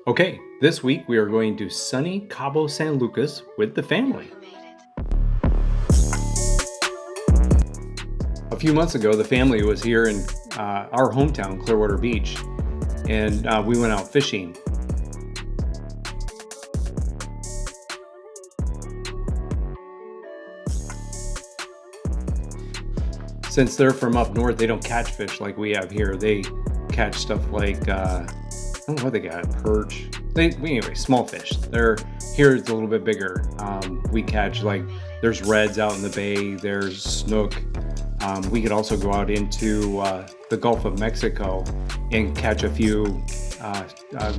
Okay, this week we are going to sunny Cabo San Lucas with the family. A few months ago, the family was here in our hometown, Clearwater Beach, and we went out fishing. Since they're from up north, they don't catch fish like we have here. They catch stuff like, I don't know what they got, perch. Anyway, small fish. Here it's a little bit bigger. We catch there's reds out in the bay, there's snook. We could also go out into the Gulf of Mexico and catch a few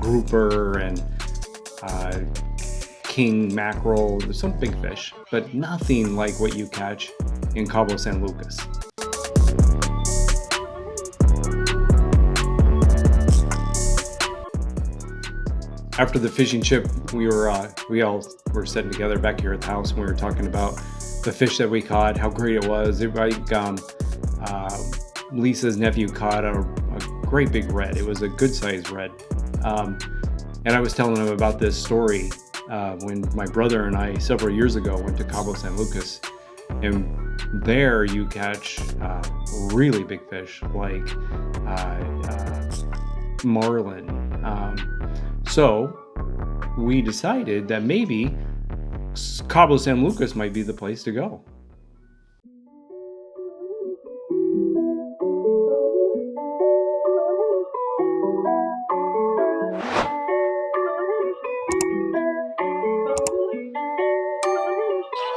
grouper and king mackerel. There's some big fish, but nothing like what you catch in Cabo San Lucas. After the fishing trip, we all were sitting together back here at the house, and we were talking about the fish that we caught, how great it was. Lisa's nephew caught a great big red. It was a good sized red. And I was telling him about this story when my brother and I several years ago went to Cabo San Lucas, and there you catch really big fish like marlin. So we decided that maybe Cabo San Lucas might be the place to go.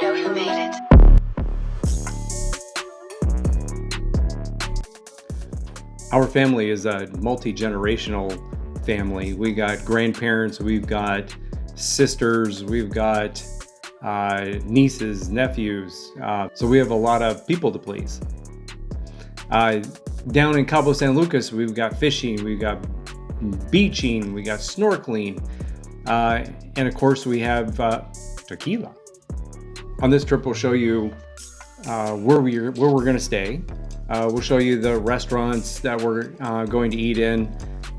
You know who made it. Our family is a multi-generational family. We got grandparents, we've got sisters, we've got nieces, nephews. So we have a lot of people to please. Down in Cabo San Lucas, we've got fishing, we've got beaching, we got snorkeling, and of course we have tequila. On this trip, we'll show you where we're going to stay. We'll show you the restaurants that we're going to eat in,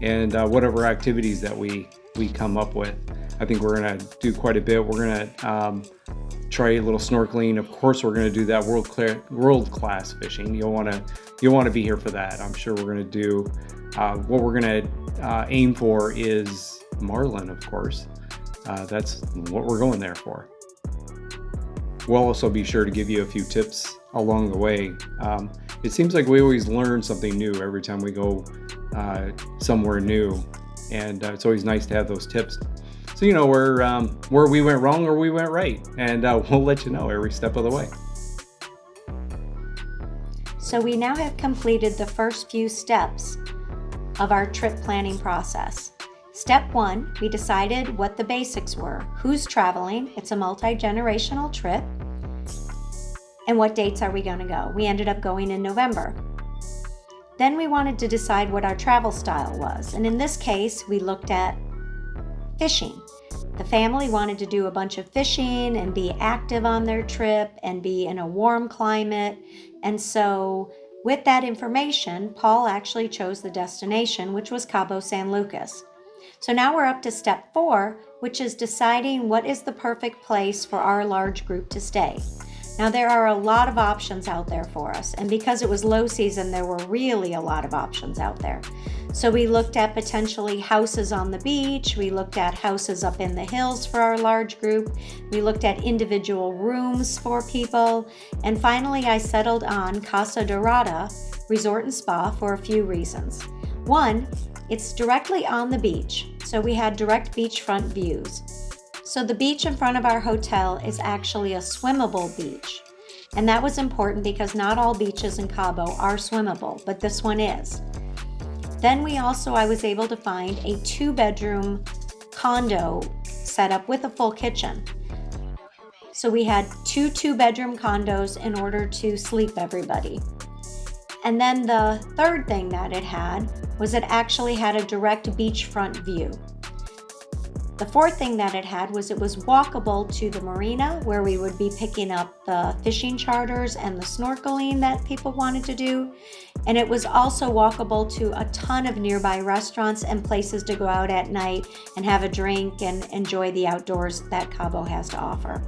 and whatever activities that we come up with. I think we're going to do quite a bit. We're going to try a little snorkeling. Of course, we're going to do that world-class fishing. You'll want to be here for that. I'm sure we're going to do what we're going to aim for is marlin, of course. That's what we're going there for. We'll also be sure to give you a few tips along the way. It seems like we always learn something new every time we go somewhere new, and it's always nice to have those tips, so you know where we went wrong or we went right, and we'll let you know every step of the way. So we now have completed the first few steps of our trip planning process. Step 1, we decided what the basics were. Who's traveling? It's a multi-generational trip. And what dates are we going to go? We ended up going in November. Then we wanted to decide what our travel style was. And in this case, we looked at fishing. The family wanted to do a bunch of fishing and be active on their trip and be in a warm climate. And so with that information, Paul actually chose the destination, which was Cabo San Lucas. So now we're up to step 4, which is deciding what is the perfect place for our large group to stay. Now there are a lot of options out there for us, and because it was low season, there were really a lot of options out there. So we looked at potentially houses on the beach, we looked at houses up in the hills for our large group, we looked at individual rooms for people, and finally I settled on Casa Dorado Resort and Spa for a few reasons. One, it's directly on the beach, so we had direct beachfront views. So the beach in front of our hotel is actually a swimmable beach. And that was important because not all beaches in Cabo are swimmable, but this one is. Then I was able to find a 2-bedroom condo set up with a full kitchen. So we had 2 2-bedroom condos in order to sleep everybody. And then the third thing that it had was it actually had a direct beachfront view. The fourth thing that it had was it was walkable to the marina where we would be picking up the fishing charters and the snorkeling that people wanted to do. And it was also walkable to a ton of nearby restaurants and places to go out at night and have a drink and enjoy the outdoors that Cabo has to offer.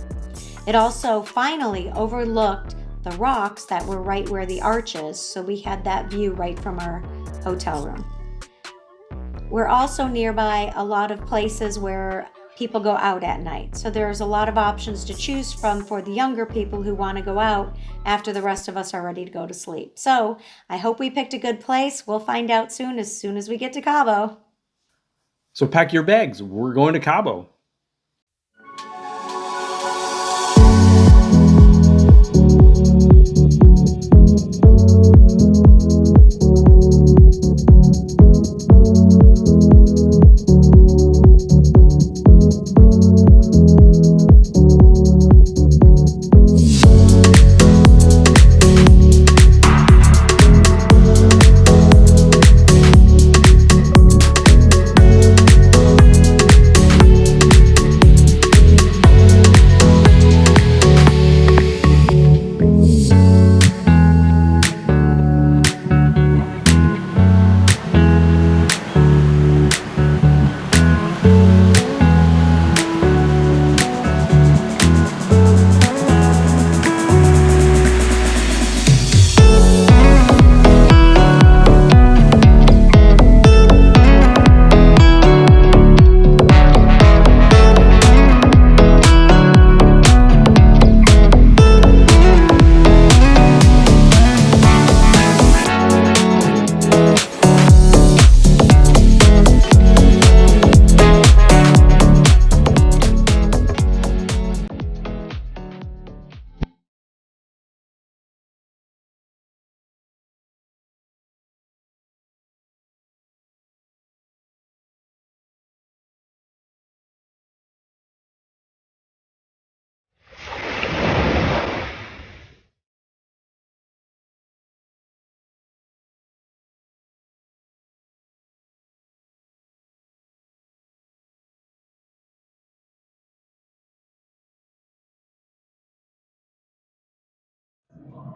It also finally overlooked the rocks that were right where the arch is, so we had that view right from our hotel room. We're also nearby a lot of places where people go out at night. So there's a lot of options to choose from for the younger people who want to go out after the rest of us are ready to go to sleep. So I hope we picked a good place. We'll find out soon as we get to Cabo. So pack your bags. We're going to Cabo.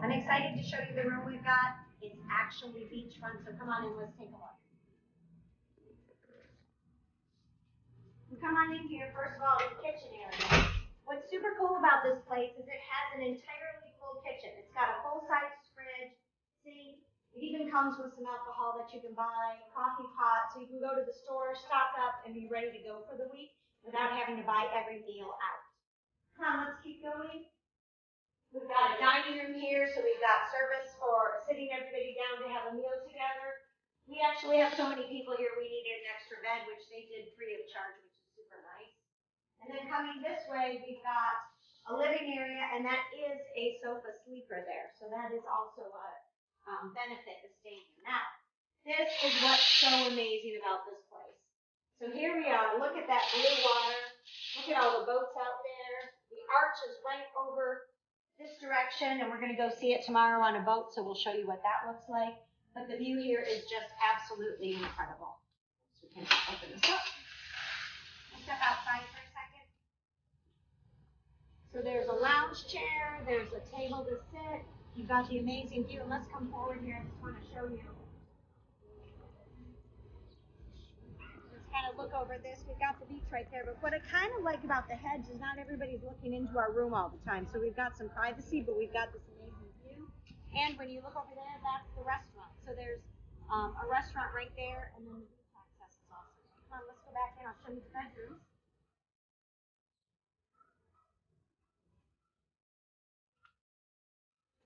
I'm excited to show you the room we've got. It's actually beachfront, so come on in, let's take a look. We come on in here, first of all, to the kitchen area. What's super cool about this place is it has an entirely full kitchen. It's got a full-size fridge, sink. It even comes with some alcohol that you can buy, coffee pot, so you can go to the store, stock up, and be ready to go for the week without having to buy every meal out. Come on, let's keep going. We've got a dining room here, so we've got service for sitting everybody down to have a meal together. We actually have so many people here, we needed an extra bed, which they did free of charge, which is super nice. And then coming this way, we've got a living area, and that is a sofa sleeper there. So that is also a benefit of staying here. Now, this is what's so amazing about this place. So here we are. Look at that blue water. Look at all the boats out there. The arch is right over this direction, and we're going to go see it tomorrow on a boat, so we'll show you what that looks like. But the view here is just absolutely incredible. So we can open this up. Step outside for a second. So there's a lounge chair, there's a table to sit. You've got the amazing view, and let's come forward here. I just want to show you. Let's kind of look over this. We've got the beach right there, but what I kind of like about the hedge is not everybody's looking into our room all the time. So we've got some privacy, but we've got this amazing view. And when you look over there, that's the restaurant. So there's a restaurant right there, and then the beach access is awesome. Come on, let's go back in. I'll show you the bedrooms.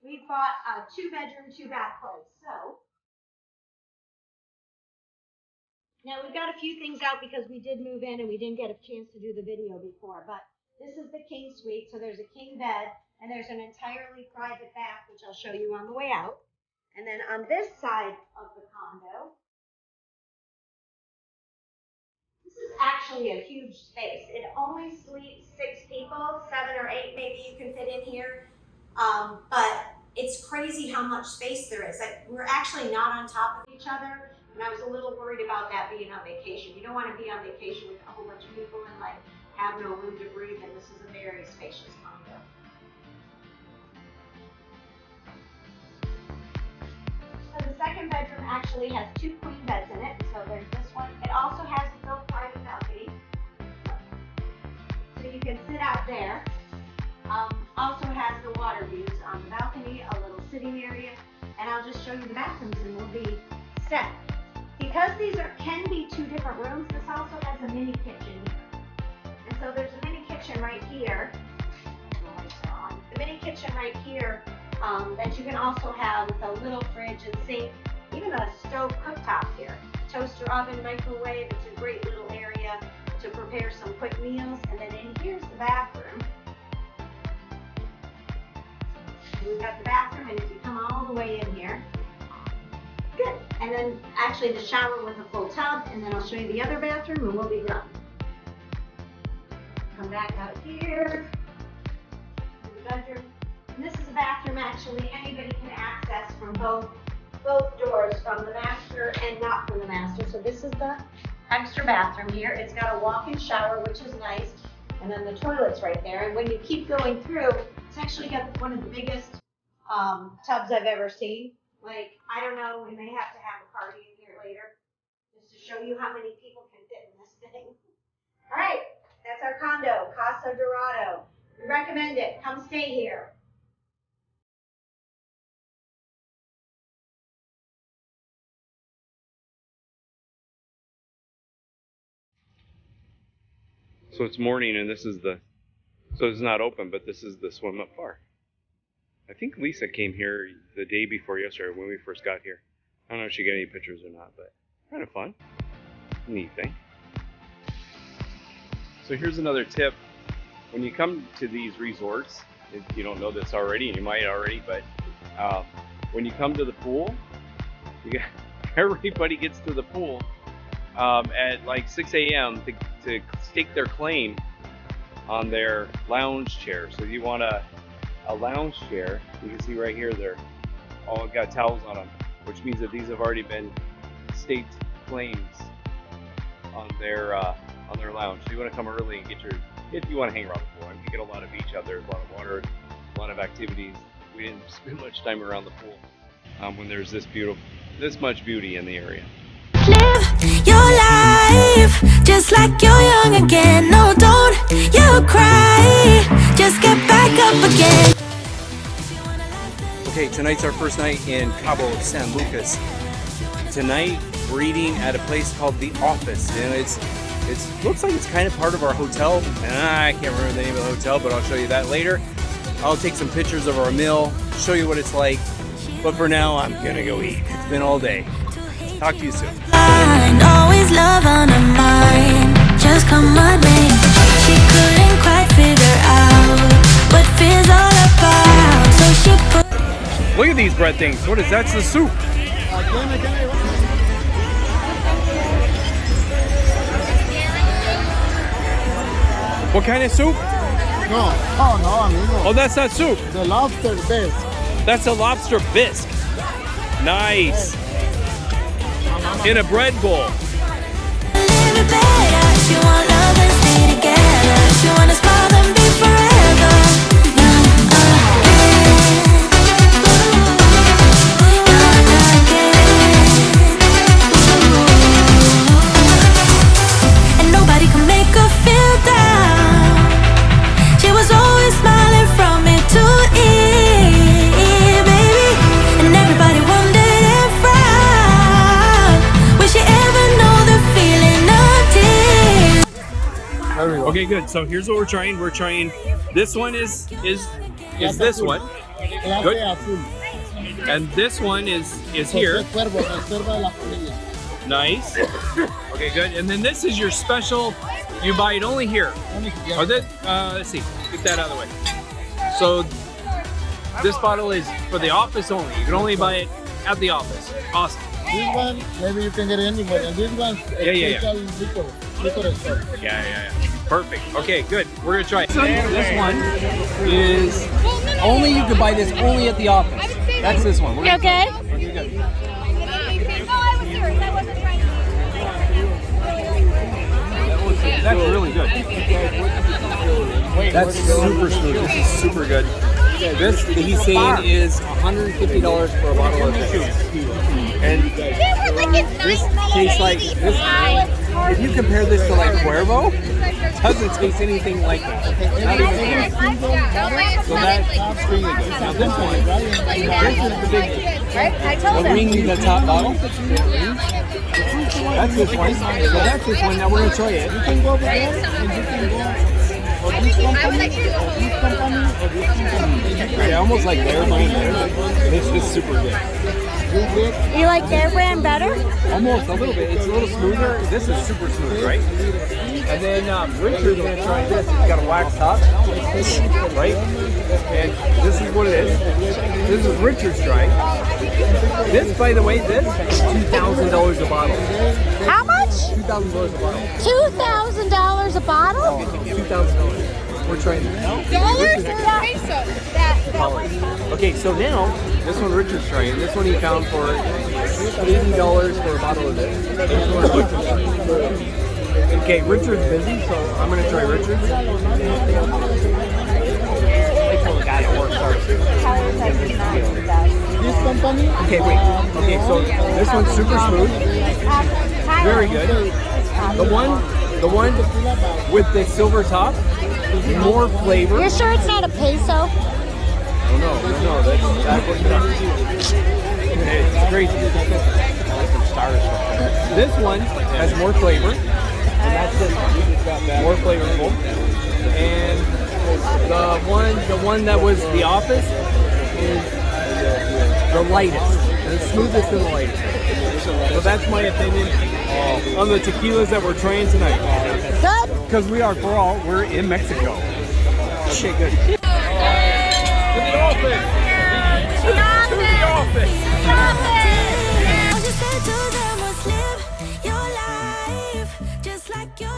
We've bought a 2-bedroom, 2-bath place. So now we've got a few things out because we did move in and we didn't get a chance to do the video before. But this is the king suite. So there's a king bed and there's an entirely private bath, which I'll show you on the way out. And then on this side of the condo, this is actually a huge space. It only sleeps 6 people, 7 or 8 maybe you can fit in here. But it's crazy how much space there is. Like, we're actually not on top of each other, And I was a little worried about that being on vacation. You don't want to be on vacation with a whole bunch of people and like have no room to breathe, and this is a very spacious condo. So the second bedroom actually has 2 queen beds in it. So there's this one. It also has its own private balcony. So you can sit out there. Also has the water views on the balcony, a little sitting area, and I'll just show you the bathrooms and we'll be set. Because these can be 2 different rooms, this also has a mini kitchen here. And so there's a mini kitchen right here. The mini kitchen right here that you can also have with a little fridge and sink, even a stove cooktop here. Toaster oven, microwave, it's a great little area to prepare some quick meals. And then in here's the bathroom. We've got the bathroom, and if you come all the way in here, good. And then actually the shower with a full tub, and then I'll show you the other bathroom and we'll be done. Come back out here, the bedroom. And this is a bathroom actually anybody can access from both doors, from the master and not from the master. So this is the extra bathroom here. It's got a walk-in shower, which is nice. And then the toilet's right there. And when you keep going through, it's actually got one of the biggest tubs I've ever seen. Like, I don't know, we may have to have a party in here later just to show you how many people can fit in this thing. All right, that's our condo, Casa Dorado. We recommend it. Come stay here. So it's morning, and this is the, so it's not open, but this is the swim up bar. I think Lisa came here the day before yesterday when we first got here. I don't know if she got any pictures or not, but kind of fun. Neat thing. So here's another tip. When you come to these resorts, if you don't know this already, and you might already, but when you come to the pool, everybody gets to the pool at like 6 a.m. to stake their claim on their lounge chair. So if you want a lounge chair, you can see right here they're all got towels on them, which means that these have already been staked claims on their lounge. So you want to come early and get your, if you want to hang around the pool. I mean, you get a lot of beach out there, a lot of water, a lot of activities. We didn't spend much time around the pool when there's this much beauty in the area. Live your life just like you're young again. No, don't you cry. Just get back up again. Okay, tonight's our first night in Cabo San Lucas. Tonight we're eating at a place called The Office, and it looks like it's kind of part of our hotel. And I can't remember the name of the hotel, but I'll show you that later. I'll take some pictures of our meal, show you what it's like. But for now, I'm gonna go eat. It's been all day. Talk to you soon. Always love on her mind. Just come my way. She couldn't quite figure out what fear's all about. So she put. Look at these bread things. What is that? That's the soup. What kind of soup? No, amigo. Oh, that's not soup. The lobster bisque. That's a lobster bisque. Nice. In a bread bowl. Live better. She want love and stay together. She wanna smile and be forever. And nobody can make her feel down. She was always smiling from ear to ear, baby. And everybody wondered and frowned. Will she ever know the feeling of tears? There we go. Okay, good. So here's what we're trying. We're trying. This one is this one, good. Azul. And this one is here. Cuervo, reserva de la familia. Nice. Okay, good. And then this is your special. You buy it only here. Only here. Or this, let's see. Get that out of the way. So this bottle is for the office only. You can only buy it at the office. Awesome. This one, maybe you can get it anywhere. And this one, Yeah. special liquor store. Yeah. Perfect. Okay, good. We're gonna try it. This one is only, you can buy this only at the office. That's this one. You okay? Okay, good. No, I was serious. I wasn't That's really good. That's super smooth. This is super good. This, he's saying, is $150 for a bottle of Tequila. And this tastes like this. If you compare this to like Cuervo, it doesn't taste anything like that. Not even close. So that's extremely good. Now this one, this is the big, the ring in the top bottle. That's this one. So that's this one. Now we're gonna try it. You can go over there and you can go or this company or this company or this company. Yeah, almost like their brand there. This is super good. You like their brand better? Almost a little bit. It's a little smoother. This is super smooth, right? And then Richard's gonna try this. It's got a wax top, right? And this is what it is. This is Richard's trying. This, by the way, this is $2,000 a bottle. How much? $2,000 a bottle. $2,000 a bottle? $2,000. We're trying this. Dollars or pesos? Okay, so now this one Richard's trying. This one he found for $80 for a bottle of this. Okay, Richard's busy, so I'm gonna try Richard's. I told the guy at work first. This company. Okay, wait. Okay, so this one's super smooth. Very good. The one with the silver top, more flavor. You're sure it's not a peso? Oh no, that's working out. It's crazy. This one has more flavor, and that's this one. More flavorful. And the one that was the Office is the lightest, the smoothest and the lightest. So that's my opinion on the tequilas that we're trying tonight. Good. Because we're in Mexico. Okay, good. To the office. To the office. All you said to them was live your life just like your.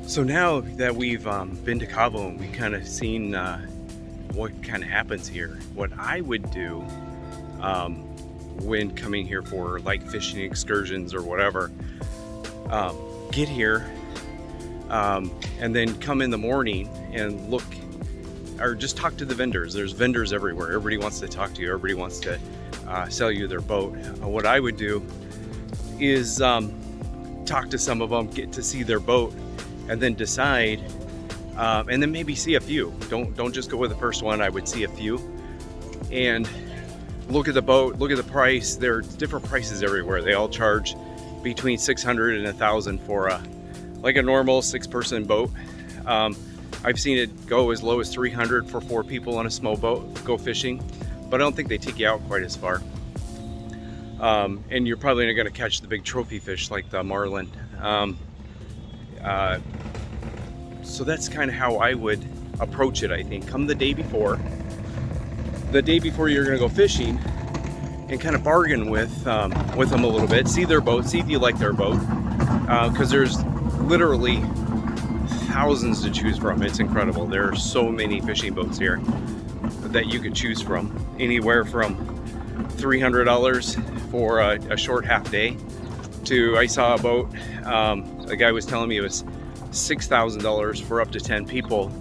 So now that we've been to Cabo and we kind of seen what kind of happens here, what I would do when coming here for like fishing excursions or whatever, get here and then come in the morning and look or just talk to the vendors. There's vendors everywhere. Everybody wants to talk to you. Everybody wants to sell you their boat. What I would do is talk to some of them, get to see their boat, and then decide, and then maybe see a few. Don't just go with the first one. I would see a few and look at the boat, look at the price. There are different prices everywhere. They all charge between $600 and $1,000 for like a normal 6-person boat. I've seen it go as low as $300 for 4 people on a small boat, go fishing, but I don't think they take you out quite as far. And you're probably not gonna catch the big trophy fish like the marlin. So that's kind of how I would approach it, I think. Come the day before you're gonna go fishing, and kind of bargain with them a little bit, see their boat, see if you like their boat, because there's literally thousands to choose from. It's incredible. There are so many fishing boats here that you could choose from, anywhere from $300 for a short half day to, I saw a boat, a guy was telling me it was $6,000 for up to 10 people,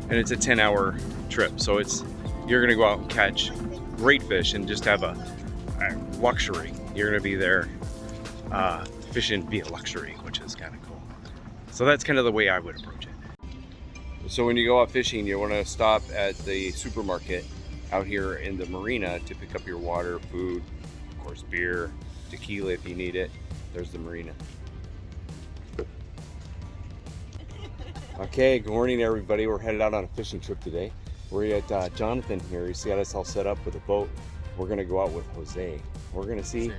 and it's a 10-hour trip. So you're gonna go out and catch great fish and just have a luxury. You're gonna be there fishing via luxury, which is kind of cool. So that's kind of the way I would approach it. So when you go out fishing, you want to stop at the supermarket out here in the marina to pick up your water, food, of course beer, tequila if you need it. There's the marina. Okay, good morning everybody. We're headed out on a fishing trip today. We're at Jonathan here. He's got us all set up with a boat. We're gonna go out with Jose. We're gonna see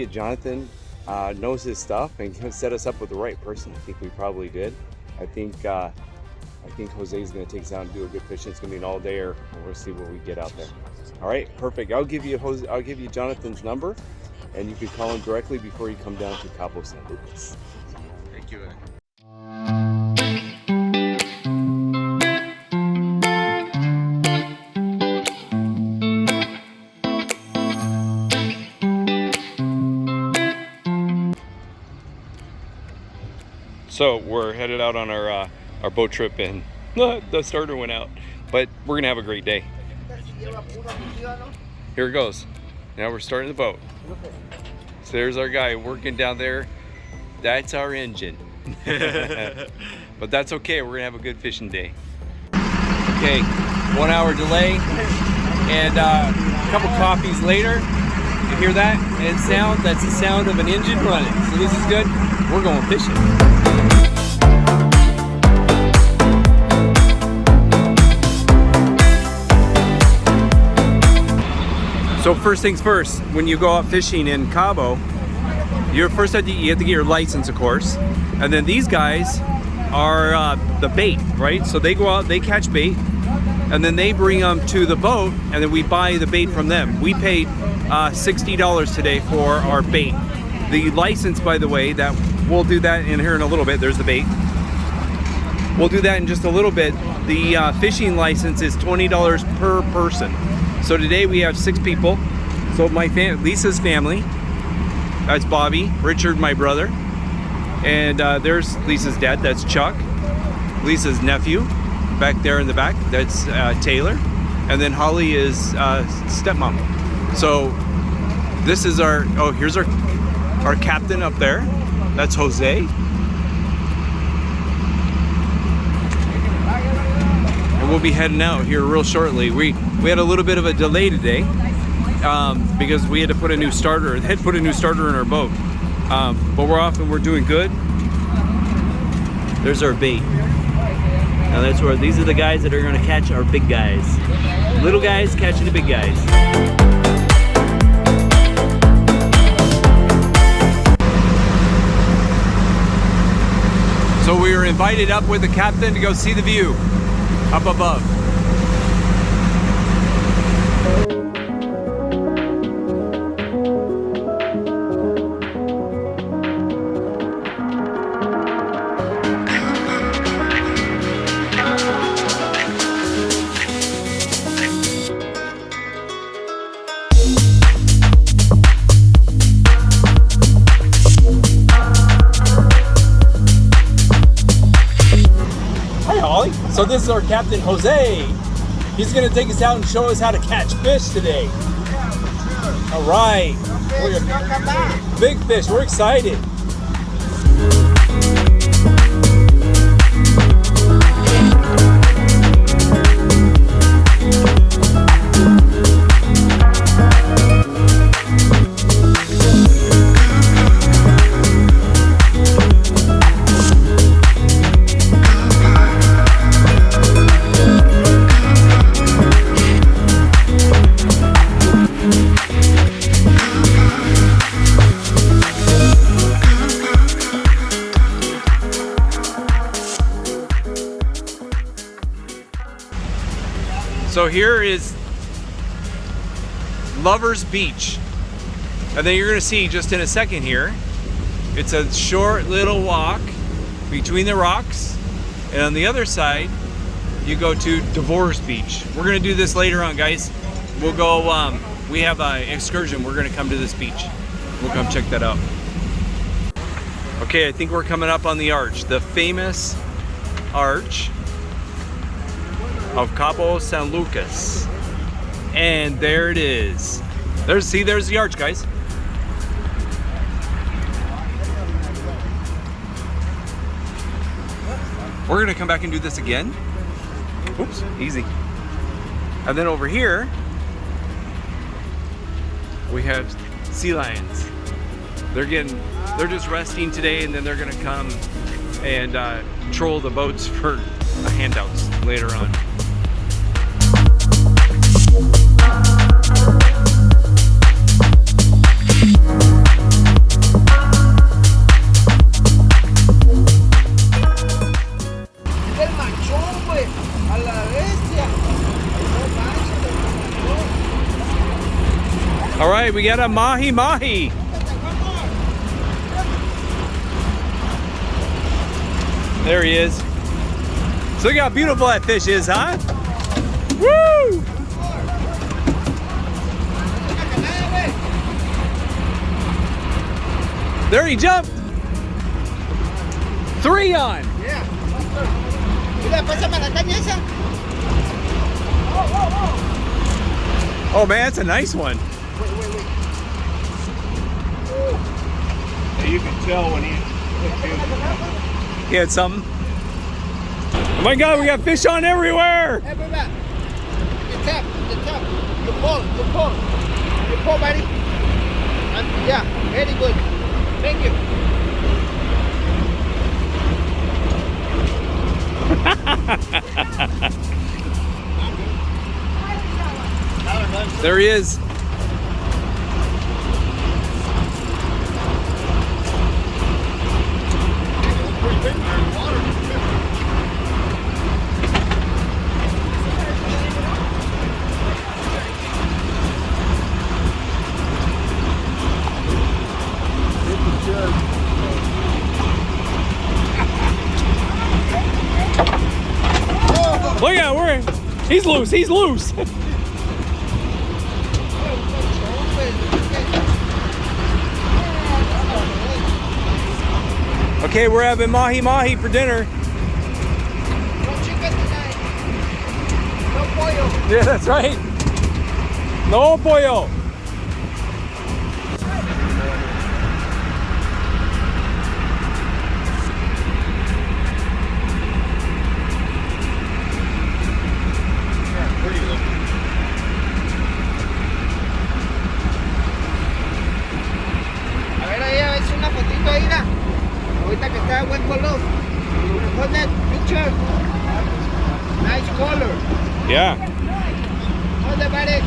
if Jonathan knows his stuff and can set us up with the right person. I think we probably did. I think Jose is gonna take us out and do a good fishing. It's gonna be an all-dayer. We'll see what we get out there. All right, perfect. I'll give you Jonathan's number, and you can call him directly before you come down to Cabo San Lucas. Thank you. So we're headed out on our boat trip, and the starter went out, but we're gonna have a great day. Here it goes. Now we're starting the boat. So there's our guy working down there. That's our engine. But that's okay. We're gonna have a good fishing day. Okay, 1 hour delay, and a couple coffees later. You hear that? And sound? That's the sound of an engine running. So this is good. We're going fishing. So first things first, when you go out fishing in Cabo, you have to get your license, of course, and then these guys are the bait, right? So they go out, they catch bait, and then they bring them to the boat, and then we buy the bait from them. We paid $60 today for our bait. The license, by the way, that we'll do that in here in a little bit. There's the bait. We'll do that in just a little bit. The fishing license is $20 per person. So today we have 6 people. So Lisa's family, that's Bobby, Richard, my brother, and there's Lisa's dad, that's Chuck, Lisa's nephew, back there in the back, that's Taylor, and then Holly is stepmom. So this is here's our captain up there, that's Jose. We'll be heading out here real shortly. We had a little bit of a delay today because we had to put a new starter. They had put a new starter in our boat, but we're off and we're doing good. There's our bait. Now that's where these are the guys that are going to catch our big guys. Little guys catching the big guys. So we were invited up with the captain to go see the view up above. So this is our captain, Jose. He's gonna take us out and show us how to catch fish today. All right. Big fish, we're excited. So here is Lover's Beach. And then you're gonna see just in a second here, it's a short little walk between the rocks. And on the other side, you go to Divorce Beach. We're gonna do this later on, guys. We'll go, we have an excursion. We're gonna come to this beach. We'll come check that out. Okay, I think we're coming up on the arch, the famous arch of Cabo San Lucas. And there it is. There's the arch, guys. We're gonna come back and do this again. Oops, easy. And then over here, we have sea lions. They're just resting today, and then they're gonna come and troll the boats for handouts later on. All right, we got a mahi-mahi. There he is. So look how beautiful that fish is, huh? Woo! There he jumped. 3 on. Yeah. Oh man, that's a nice one. You can tell when he He had something. Oh my God, we got fish on everywhere. Hey, baby. The top. You pull, buddy. Yeah, very good. Thank you. There he is. Look at he's loose. Okay, we're having mahi-mahi for dinner. No chicken tonight. No pollo. Yeah, that's right. No pollo. A ver, ahí a ver si una fotito ahí, mira. Ahorita que está de buen color. Hold that picture. Nice color. Yeah. Hold it, buddy.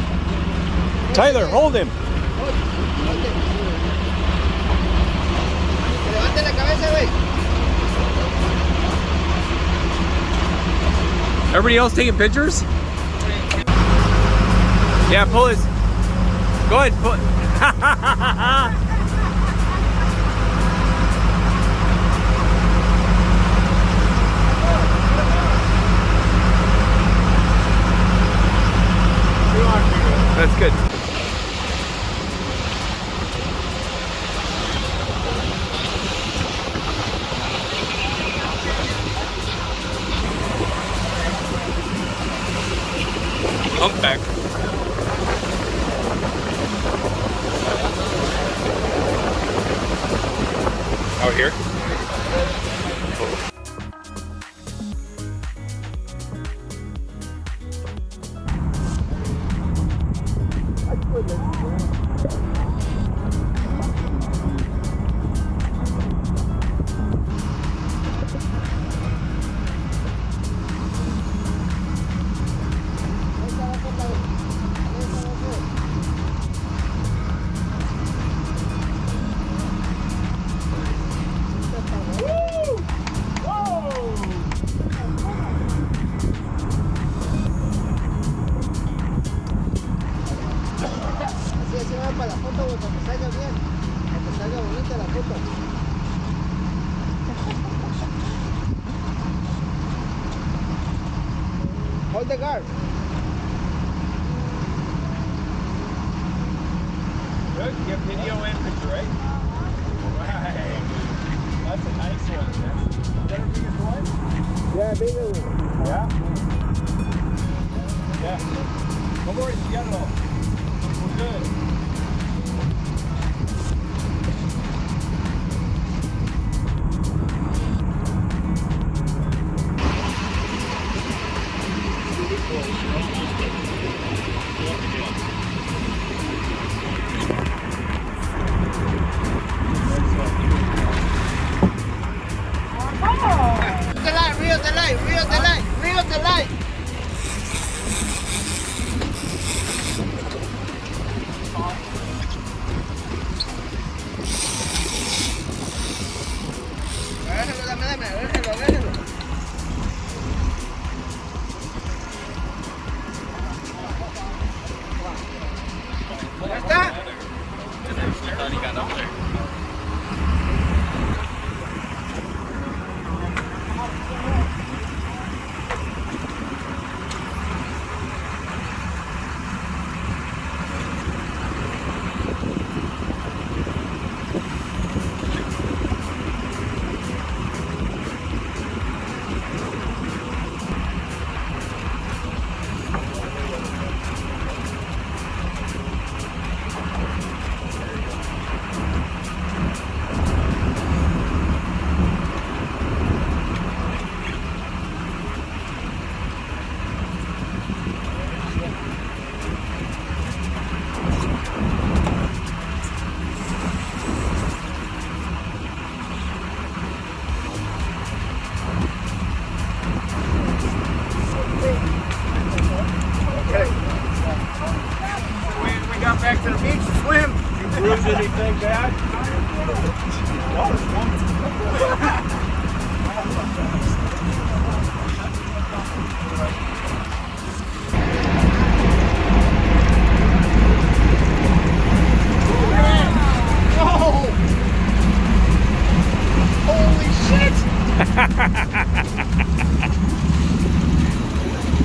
Tyler, hold him. Hold it. Levante la cabeza, güey. Everybody else taking pictures? Yeah, pull his. Go ahead, pull. That's good. Humpback. Out here? Así va para la foto, güey, para que salga bien. Para que salga bonita la foto. Hold the guard. Good. You get video and picture, right? Right. That's a nice one. Is that our biggest one? Yeah, bigger one. Yeah. Yeah. Don't worry, you got it all. We're good. Reel the light, reel the light, reel the light. Déjalo. ¿Ya está? We got back to the beach to swim. You bruise anything bad?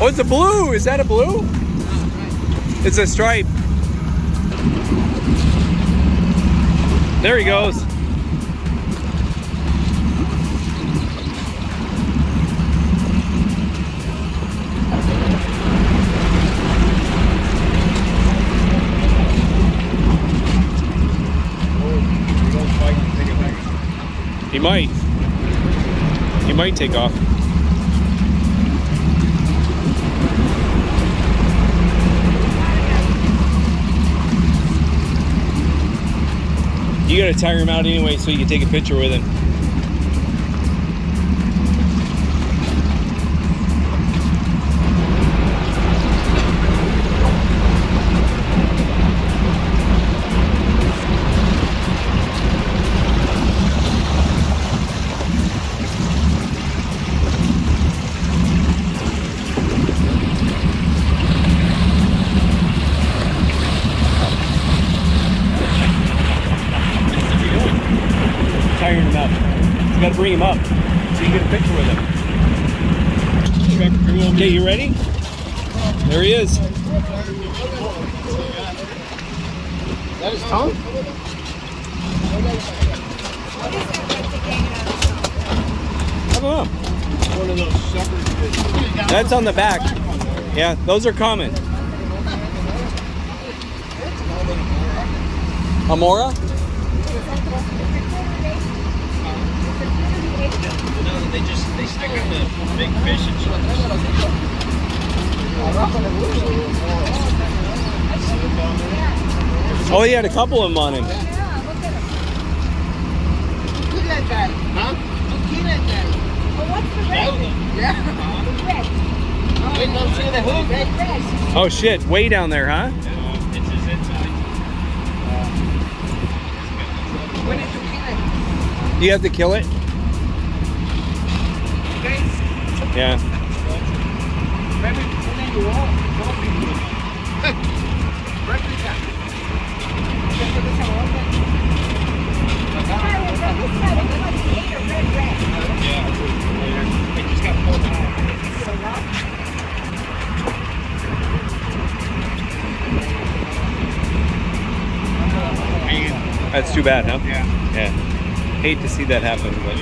Oh, it's a blue. Is that a blue? It's a stripe. There he goes. He might. He might take off. You gotta tire him out anyway so you can take a picture with him. Tiring him up. You gotta bring him up so you can get a picture with him. Okay, you ready? There he is. That is tongue? I don't know. One of those suckers. That's on the back. Yeah, those are common. Amora? They stick on the big fish and Oh, he had a couple of them on him. Tequila guy. Huh? Tequila guy. Yeah. Wait, don't see the hook. Oh shit, way down there, huh? it's his inside. We need to kill it. Do you have to kill it? Okay? Yeah. Maybe put it in the wall. Replica. They just got pulled out. That's too bad, huh? Yeah. Yeah. Hate to see that happen, but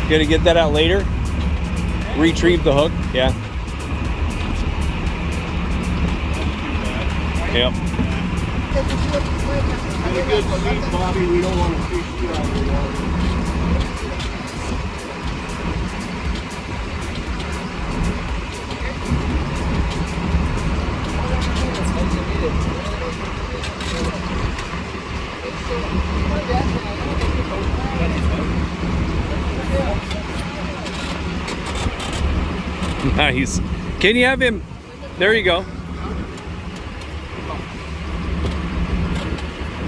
Gonna get that out later. Retrieve the hook. Yeah. Yep. Get a good speed, Bobby. We don't want to fish you out of the water. Nice. Can you have him? There you go.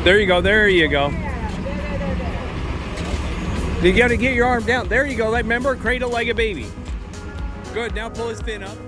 There you go. There you go. You got to get your arm down. There you go. Like, remember, cradle like a baby. Good. Now pull his fin up.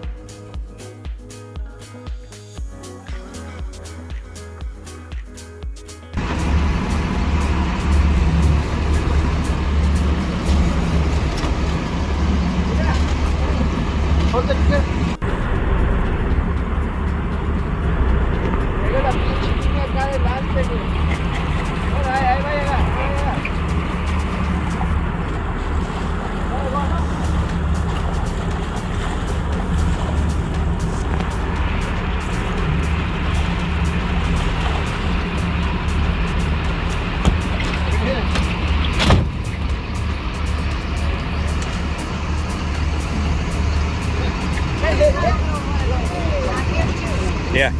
Yeah.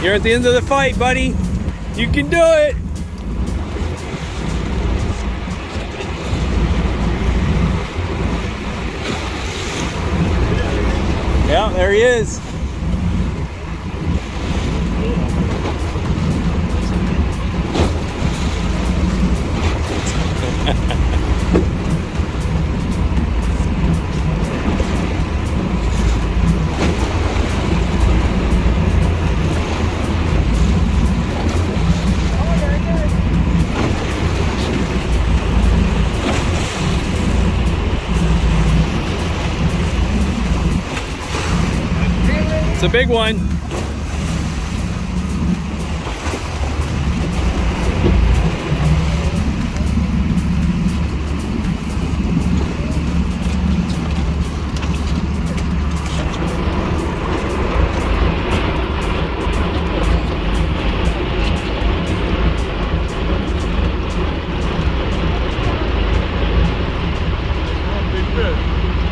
You're at the end of the fight, buddy. You can do it. Yeah, there he is. It's a big one.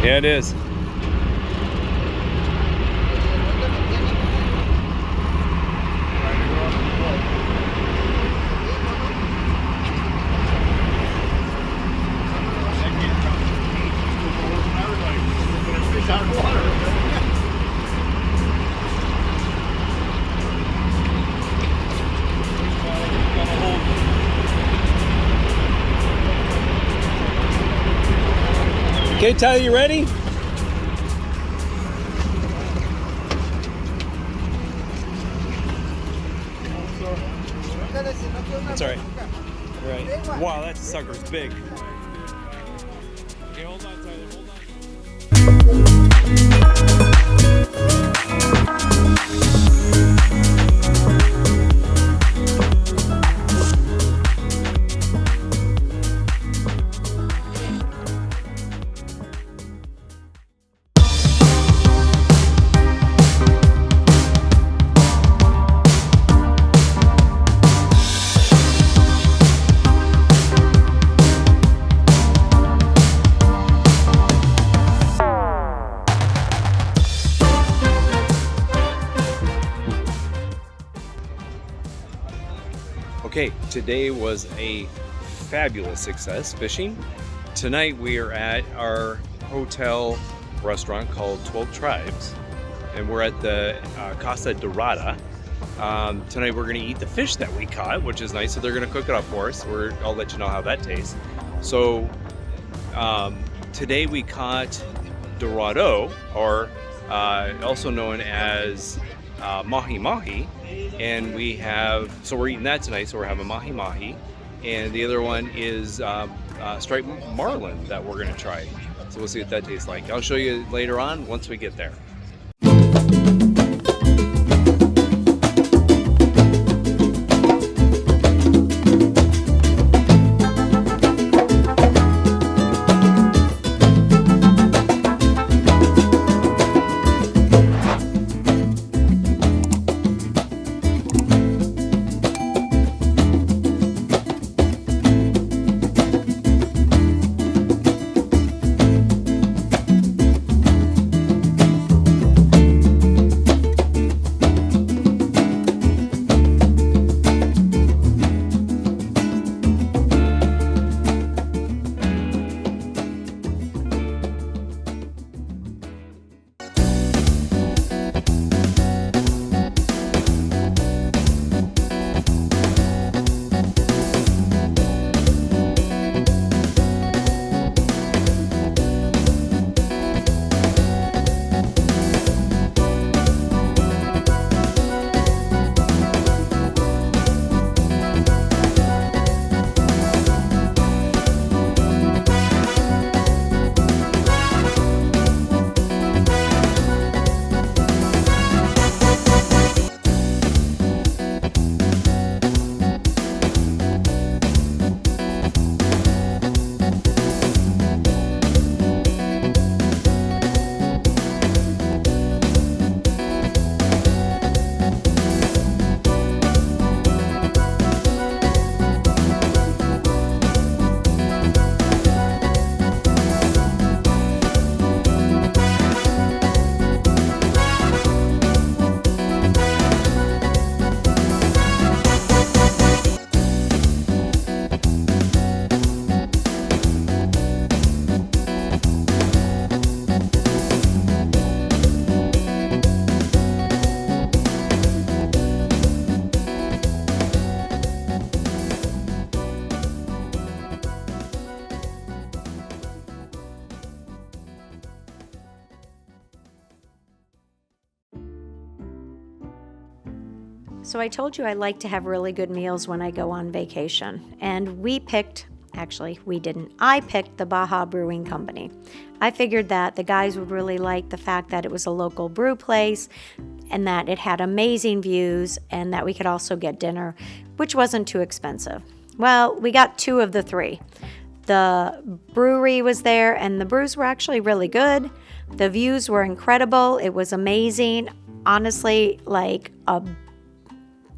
Yeah, it is. Okay, Tyler, you ready? That's all right. All right. Wow, that sucker's big. Okay, hold on, Tyler. Hold on. Okay, today was a fabulous success fishing. Tonight we are at our hotel restaurant called 12 Tribes, and we're at the Casa Dorado. Tonight we're going to eat the fish that we caught, which is nice. So they're going to cook it up for us. I'll let you know how that tastes. So today we caught Dorado, or also known as mahi mahi, and we're eating that tonight. So we're having mahi mahi, and the other one is striped marlin that we're gonna try. So we'll see what that tastes like. I'll show you later on once we get there. So I told you I like to have really good meals when I go on vacation. And we picked, actually we didn't, I picked the Baja Brewing Company. I figured that the guys would really like the fact that it was a local brew place and that it had amazing views and that we could also get dinner, which wasn't too expensive. Well, we got 2 of the 3. The brewery was there and the brews were actually really good. The views were incredible. It was amazing. Honestly, like a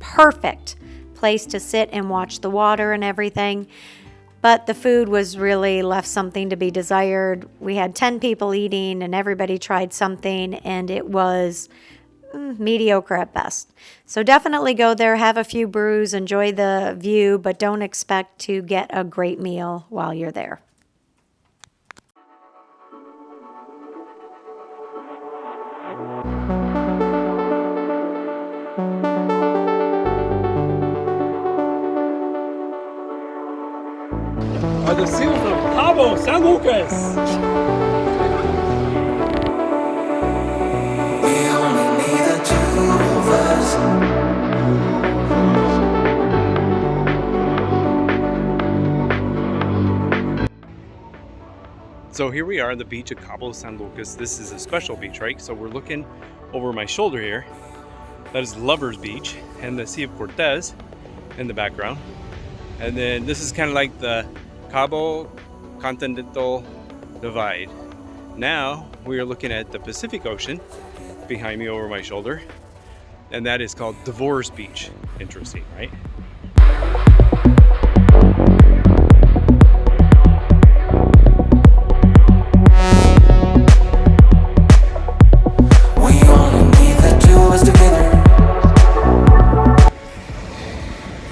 perfect place to sit and watch the water and everything. But the food was really left something to be desired. We had 10 people eating and everybody tried something and it was mediocre at best. So definitely go there, have a few brews, enjoy the view, but don't expect to get a great meal while you're there. Are the seals from Cabo San Lucas. So here we are on the beach of Cabo San Lucas. This is a special beach, right? So we're looking over my shoulder here. That is Lover's Beach and the Sea of Cortez in the background. And then this is kind of like the Cabo Continental Divide. Now we are looking at the Pacific Ocean behind me over my shoulder, and that is called Divorce Beach. Interesting, right?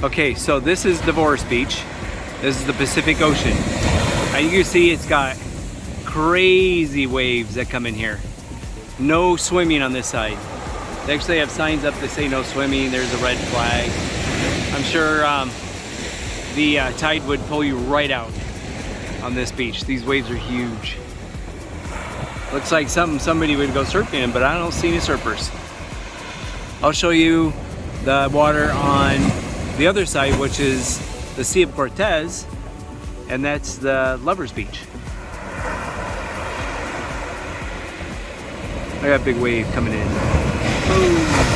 Okay, so this is Divorce Beach. This is the Pacific Ocean. Now you can see it's got crazy waves that come in here. No swimming on this side. They actually have signs up that say no swimming. There's a red flag. I'm sure the tide would pull you right out on this beach. These waves are huge. Looks like something somebody would go surfing in, but I don't see any surfers. I'll show you the water on the other side, which is the Sea of Cortez, and that's the Lovers Beach. I got a big wave coming in. Boom.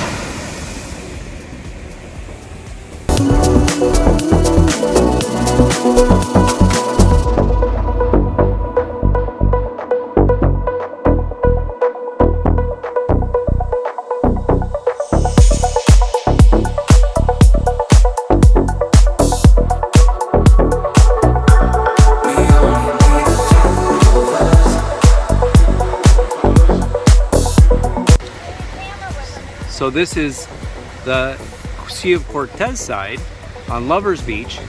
So this is the Sea of Cortez side on Lovers Beach,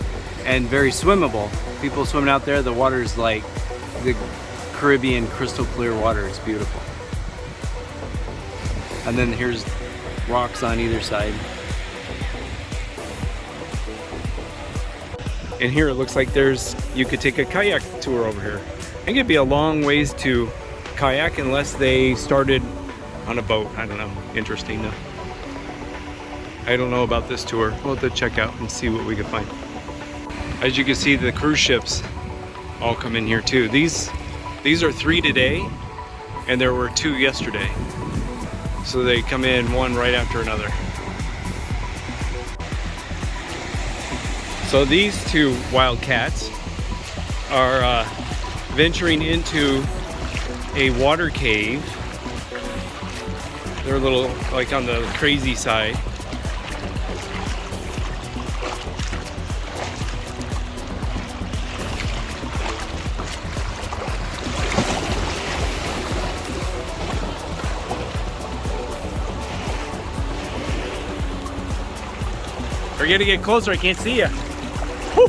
and very swimmable. People swimming out there. The water is like the Caribbean crystal clear water. It's beautiful. And then here's rocks on either side. And here it looks like you could take a kayak tour over here. I think it'd be a long ways to kayak unless they started on a boat. I don't know. Interesting though. I don't know about this tour. We'll have to check out and see what we can find. As you can see, the cruise ships all come in here too. These are 3 today, and there were 2 yesterday. So they come in one right after another. So these 2 wildcats are venturing into a water cave. They're a little like on the crazy side. We're gonna get closer, I can't see you. Woo.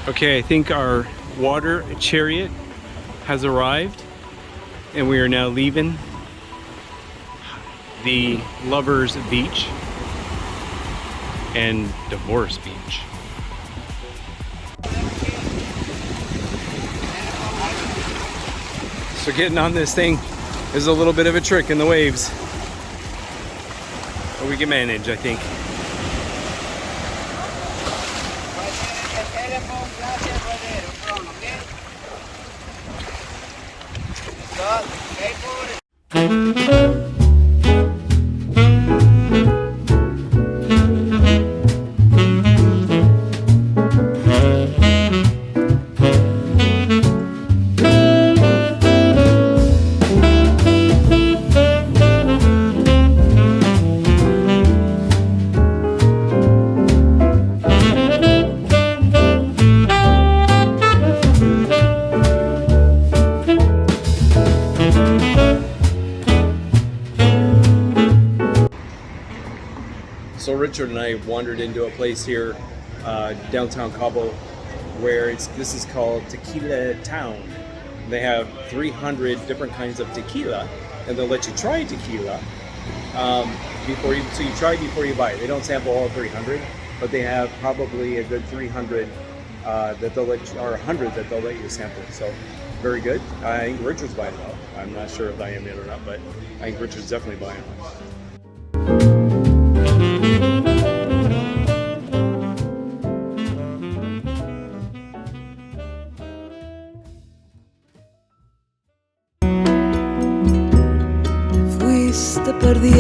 Okay, I think our water chariot has arrived, and we are now leaving the Lovers Beach and Divorce Beach. So getting on this thing is a little bit of a trick in the waves, but we can manage, I think. So Richard and I wandered into a place here, downtown Cabo, where this is called Tequila Town. They have 300 different kinds of tequila, and they'll let you try tequila so you try before you buy it. They don't sample all 300, but they have probably a good 300 that they'll let you, or 100 that they'll let you sample. So very good. I think Richard's buying it all. I'm not sure if I am yet or not, but I think Richard's definitely buying it. Fuiste perdiendo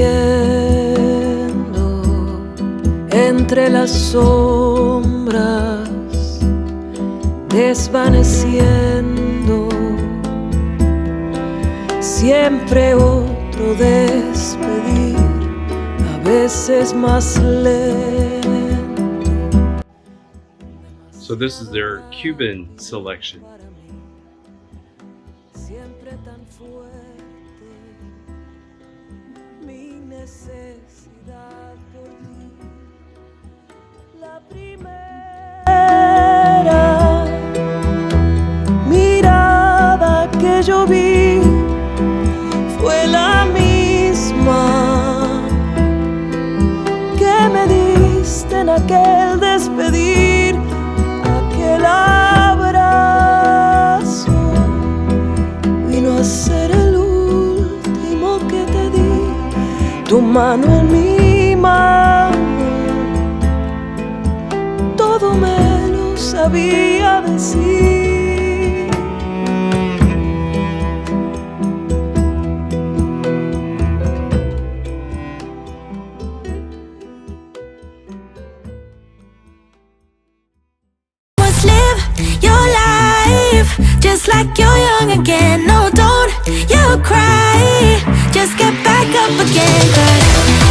entre las sombras, desvaneciendo siempre otro despedir, a veces más lento. So this is their Cuban selection. Siempre tan fuerte mi necesidad por ti. La primera mirada que yo vi fue la misma que me diste en aquel despedir, aquel abrazo vino a ser el último que te di, tu mano en mi mano, todo me lo sabía decir. Just like you're young again. No, don't you cry. Just get back up again. 'Cause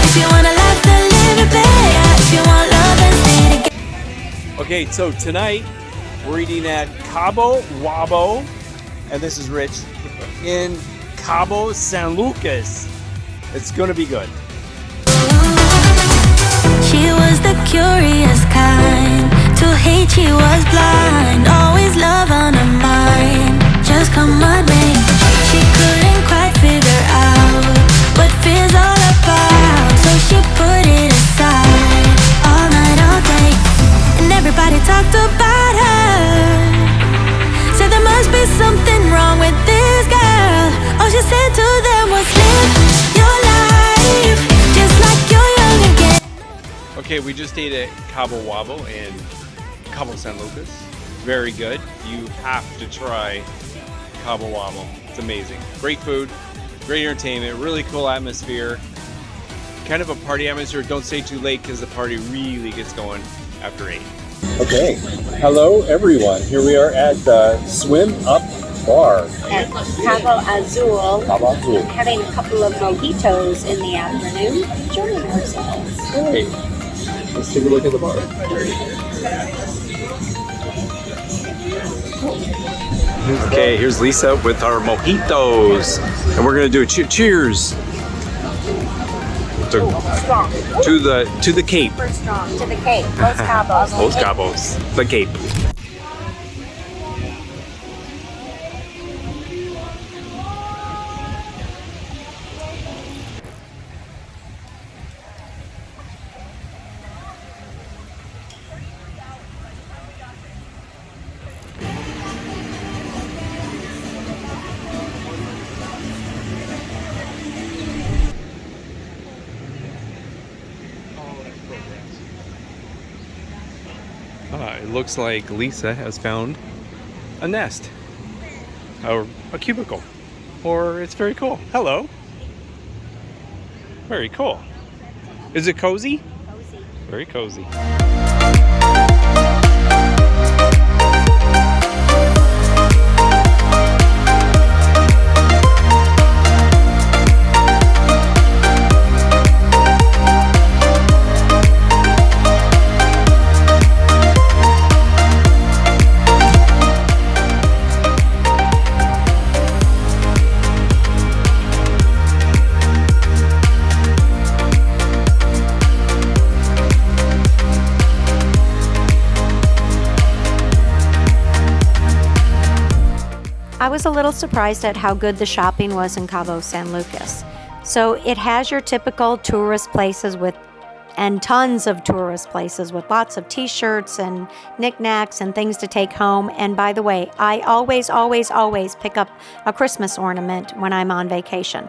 if you wanna laugh, then live it better. If you want love, then stay together. Okay, so tonight we're eating at Cabo Wabo, and this is Rich, in Cabo San Lucas. It's gonna be good. She was the curious kind. To hate she was blind. Always love on her mind. Just come with me. She couldn't quite figure out what fear's all about. So she put it aside. All night, all day. And everybody talked about her. Said there must be something wrong with this girl. All she said to them was live your life. Just like you're young again. Okay, we just ate at Cabo Wabo in Cabo San Lucas. Very good. You have to try Cabo Wabo. It's amazing. Great food, great entertainment, really cool atmosphere. Kind of a party atmosphere. Don't stay too late because the party really gets going after 8. Okay, hello everyone. Here we are at the Swim Up Bar. At Cabo Azul, Cabo Azul. having a couple of mojitos in the afternoon, enjoying ourselves. Great. Let's take a look at the bar. Okay, here's Lisa with our mojitos, and we're gonna do a cheers to the Cape. First strong to the Cape, Los Cabos. Los Cabos, the Cape. It looks like Lisa has found a nest, or a cubicle, or it's very cool. Hello. Very cool. Is it cozy? Cozy. Very cozy. I was a little surprised at how good the shopping was in Cabo San Lucas. So it has your typical tourist places and tons of tourist places with lots of t-shirts and knickknacks and things to take home. And by the way, I always pick up a Christmas ornament when I'm on vacation.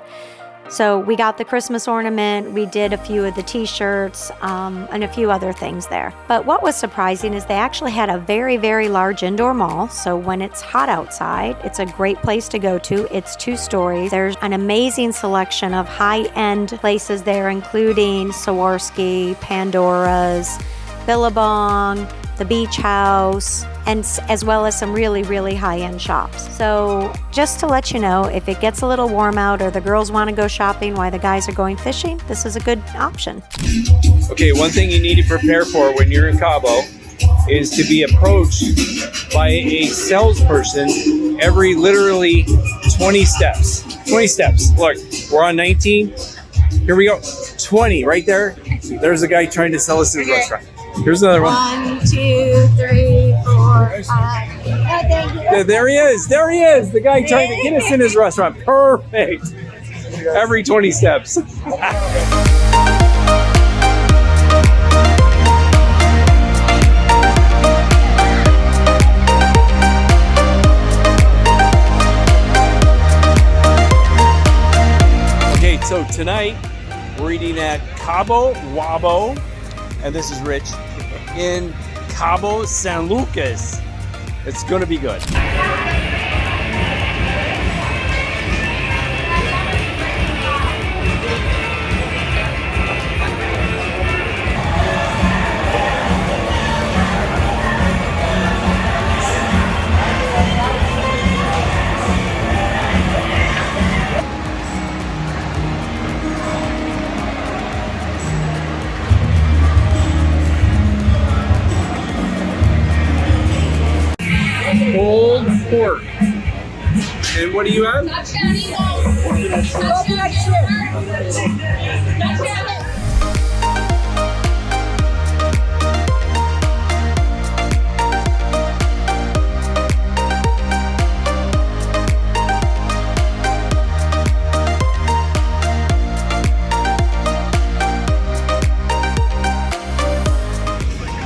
So we got the Christmas ornament, we did a few of the t-shirts, and a few other things there. But what was surprising is they actually had a very, very large indoor mall. So when it's hot outside, it's a great place to go to. It's 2 stories. There's an amazing selection of high-end places there, including Swarovski, Pandora's, Billabong, the Beach House, and as well as some really, really high-end shops. So just to let you know, if it gets a little warm out or the girls want to go shopping while the guys are going fishing, this is a good option. Okay, one thing you need to prepare for when you're in Cabo is to be approached by a salesperson every literally 20 steps. 20 steps. Look, we're on 19. Here we go. 20 right there. There's a guy trying to sell us his restaurant. Here's another one. 1, 2, 3, 4, 5. There he is. There he is. The guy trying to get us in his restaurant. Perfect. Every 20 steps. Okay, so tonight we're eating at Cabo Wabo, and this is Rich, in Cabo San Lucas. It's gonna be good. Pulled pork. And what do you have?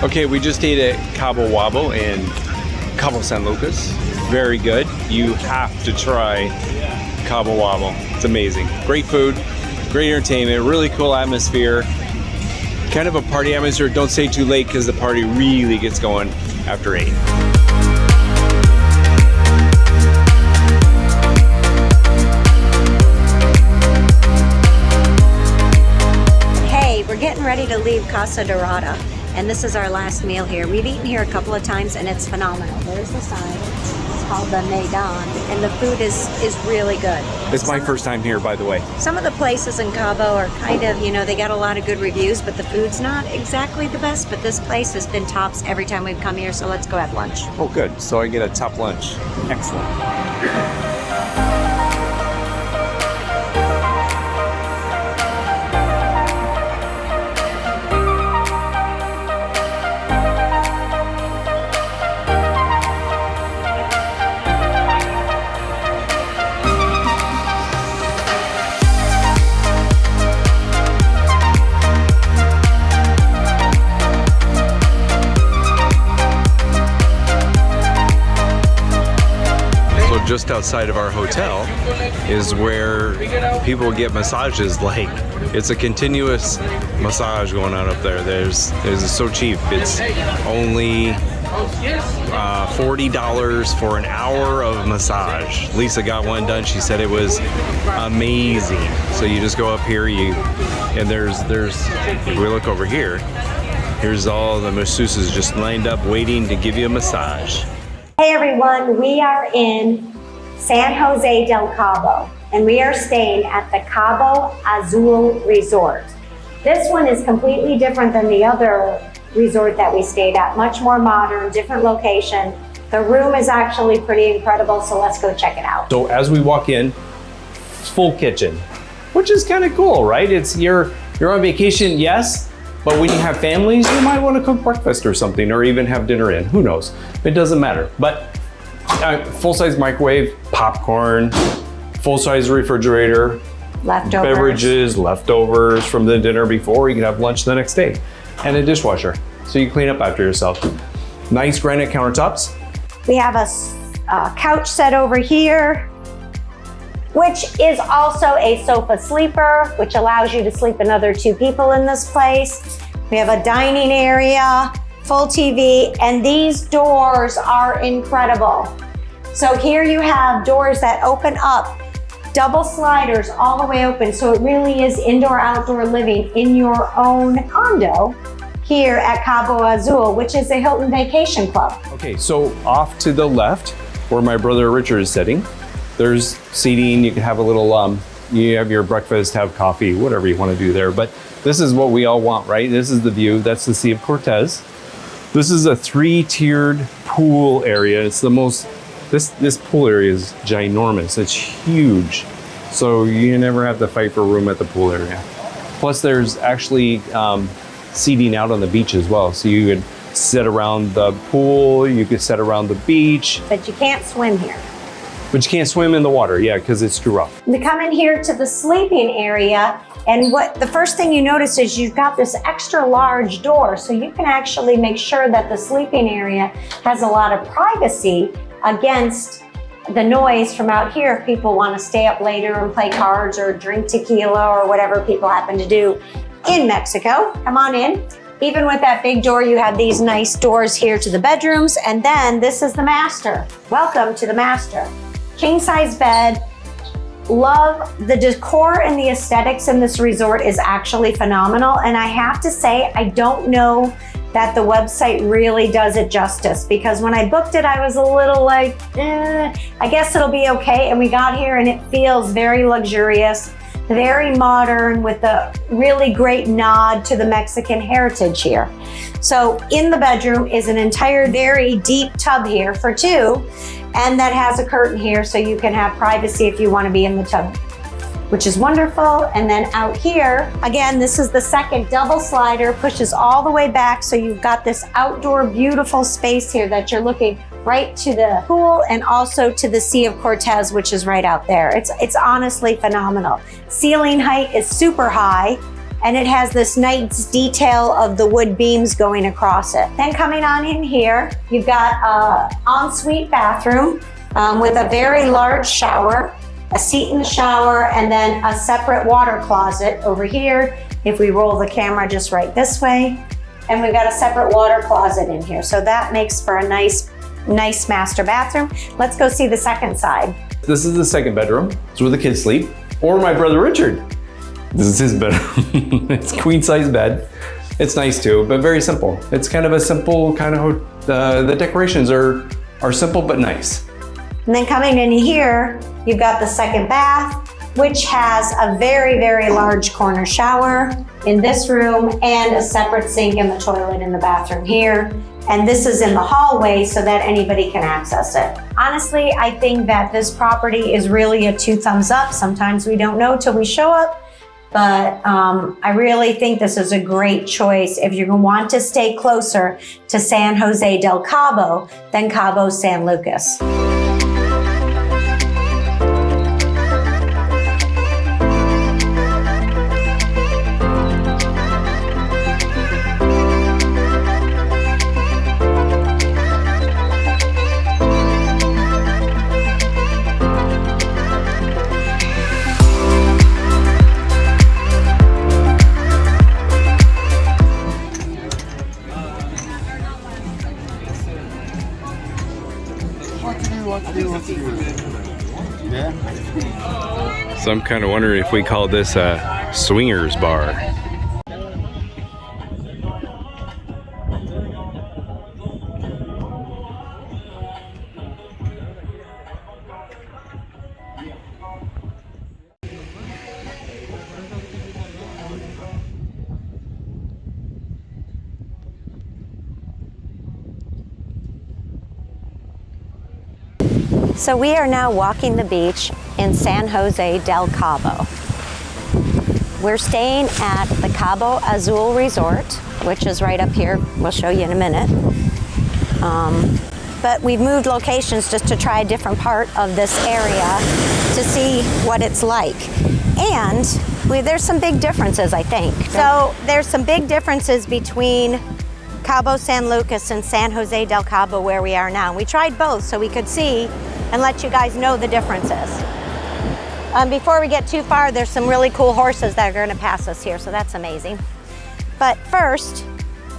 Okay, we just ate at Cabo Wabo and Cabo San Lucas. Very good. You have to try Cabo Wabo. It's amazing. Great food, great entertainment, really cool atmosphere. Kind of a party atmosphere. Don't stay too late because the party really gets going after 8. Hey, we're getting ready to leave Casa Dorado, and this is our last meal here. We've eaten here a couple of times and it's phenomenal. There's the sign. It's called the Maidan, and the food is really good. It's my first time here, by the way. Some of the places in Cabo are kind of, they got a lot of good reviews, but the food's not exactly the best. But this place has been tops every time we've come here, so let's go have lunch. Oh, good. So I get a top lunch. Excellent. Just outside of our hotel is where people get massages. Like, it's a continuous massage going on up there. It's so cheap. It's only $40 for an hour of massage. Lisa got one done. She said it was amazing. So you just go up here, and there's if we look over here, here's all the masseuses just lined up waiting to give you a massage. Hey everyone, we are in San Jose del Cabo, and we are staying at the Cabo Azul Resort. This one is completely different than the other resort that we stayed at, much more modern, different location. The room is actually pretty incredible, so let's go check it out. So as we walk in, full kitchen, which is kind of cool, right? It's you're on vacation, yes, but when you have families, you might want to cook breakfast or something, or even have dinner in. Who knows? It doesn't matter. But full-size microwave, popcorn, full-size refrigerator, Leftovers. beverages, leftovers from the dinner before. You can have lunch the next day, and a dishwasher, so you clean up after yourself. Nice granite countertops. We have a couch set over here, which is also a sofa sleeper, which allows you to sleep another 2 people in this place. We have a dining area, full TV, and these doors are incredible. So here you have doors that open up, double sliders all the way open. So it really is indoor, outdoor living in your own condo here at Cabo Azul, which is a Hilton Vacation Club. Okay, so off to the left, where my brother Richard is sitting, there's seating. You can have a little, you have your breakfast, have coffee, whatever you want to do there. But this is what we all want, right? This is the view. That's the Sea of Cortez. This is a 3-tiered pool area. It's the most, this pool area is ginormous. It's huge. So you never have to fight for room at the pool area. Plus there's actually seating out on the beach as well. So you could sit around the pool, you could sit around the beach. But you can't swim here. But you can't swim in the water, yeah, because it's too rough. We come in here to the sleeping area, and what the first thing you notice is you've got this extra large door, so you can actually make sure that the sleeping area has a lot of privacy against the noise from out here if people want to stay up later and play cards or drink tequila or whatever people happen to do in Mexico. Come on in. Even with that big door, you have these nice doors here to the bedrooms, and then this is the master. Welcome to the master. King size bed. Love the decor and the aesthetics in this resort is actually phenomenal. And I have to say, I don't know that the website really does it justice, because when I booked it, I was a little like, I guess it'll be okay. And we got here and it feels very luxurious, very modern, with a really great nod to the Mexican heritage here. So in the bedroom is an entire very deep tub here for 2. And that has a curtain here so you can have privacy if you want to be in the tub, which is wonderful. And then out here, again, this is the second double slider, pushes all the way back. So you've got this outdoor beautiful space here that you're looking right to the pool and also to the Sea of Cortez, which is right out there. It's honestly phenomenal. Ceiling height is super high, and it has this nice detail of the wood beams going across it. Then coming on in here, you've got an ensuite bathroom with a very large shower, a seat in the shower, and then a separate water closet over here. If we roll the camera just right this way, and we've got a separate water closet in here. So that makes for a nice master bathroom. Let's go see the second side. This is the second bedroom. It's where the kids sleep, or my brother Richard. This is his bedroom. It's queen size bed. It's nice too, but very simple. It's kind of a simple kind of, the decorations are simple but nice. And then coming in here, you've got the second bath, which has a very, very large corner shower in this room and a separate sink and the toilet in the bathroom here. And this is in the hallway so that anybody can access it. Honestly, I think that this property is really a 2 thumbs up. Sometimes we don't know till we show up. But I really think this is a great choice if you want to stay closer to San Jose del Cabo than Cabo San Lucas. So I'm kind of wondering if we call this a swingers bar. So we are now walking the beach in San Jose del Cabo. We're staying at the Cabo Azul Resort, which is right up here. We'll show you in a minute. But we've moved locations just to try a different part of this area to see what it's like. And there's some big differences, I think. So there's some big differences between Cabo San Lucas and San Jose del Cabo where we are now. We tried both so we could see and let you guys know the differences. Before we get too far, there's some really cool horses that are going to pass us here, so that's amazing. But first,